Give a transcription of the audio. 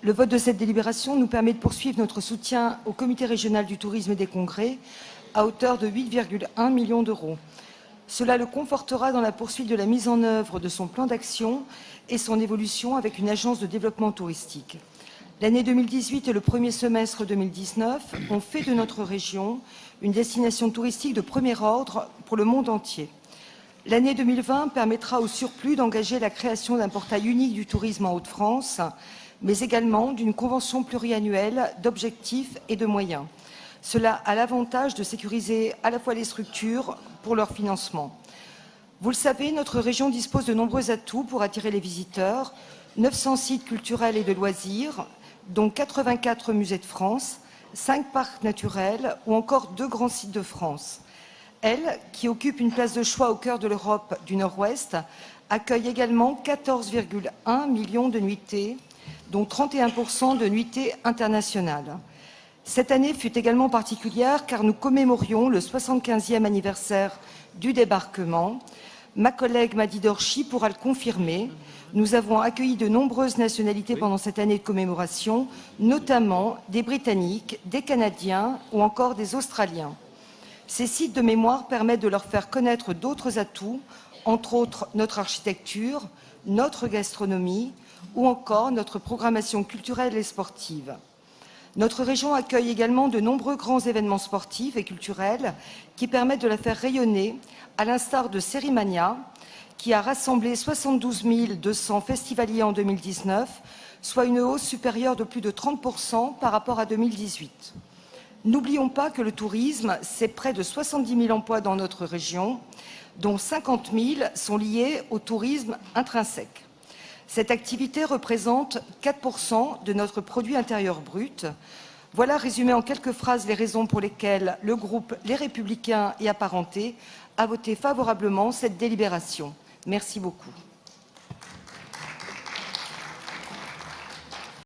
Le vote de cette délibération nous permet de poursuivre notre soutien au Comité régional du tourisme et des congrès à hauteur de 8,1 millions d'euros. Cela le confortera dans la poursuite de la mise en œuvre de son plan d'action et son évolution avec une agence de développement touristique. L'année 2018 et le premier semestre 2019 ont fait de notre région une destination touristique de premier ordre pour le monde entier. L'année 2020 permettra au surplus d'engager la création d'un portail unique du tourisme en Hauts-de-France, mais également d'une convention pluriannuelle d'objectifs et de moyens. Cela a l'avantage de sécuriser à la fois les structures pour leur financement. Vous le savez, notre région dispose de nombreux atouts pour attirer les visiteurs, 900 sites culturels et de loisirs, dont 84 musées de France, 5 parcs naturels ou encore 2 grands sites de France. Elle, qui occupe une place de choix au cœur de l'Europe du Nord-Ouest, accueille également 14,1 millions de nuitées, dont 31% de nuitées internationales. Cette année fut également particulière car nous commémorions le 75e anniversaire du débarquement. Ma collègue Madi Dorchi pourra le confirmer. Nous avons accueilli de nombreuses nationalités pendant cette année de commémoration, notamment des Britanniques, des Canadiens ou encore des Australiens. Ces sites de mémoire permettent de leur faire connaître d'autres atouts, entre autres notre architecture, notre gastronomie ou encore notre programmation culturelle et sportive. Notre région accueille également de nombreux grands événements sportifs et culturels qui permettent de la faire rayonner, à l'instar de Sérimania, qui a rassemblé 72 200 festivaliers en 2019, soit une hausse supérieure de plus de 30% par rapport à 2018. N'oublions pas que le tourisme, c'est près de 70 000 emplois dans notre région, dont 50 000 sont liés au tourisme intrinsèque. Cette activité représente 4% de notre produit intérieur brut. Voilà résumé en quelques phrases les raisons pour lesquelles le groupe Les Républicains et Apparentés a voté favorablement cette délibération. Merci beaucoup.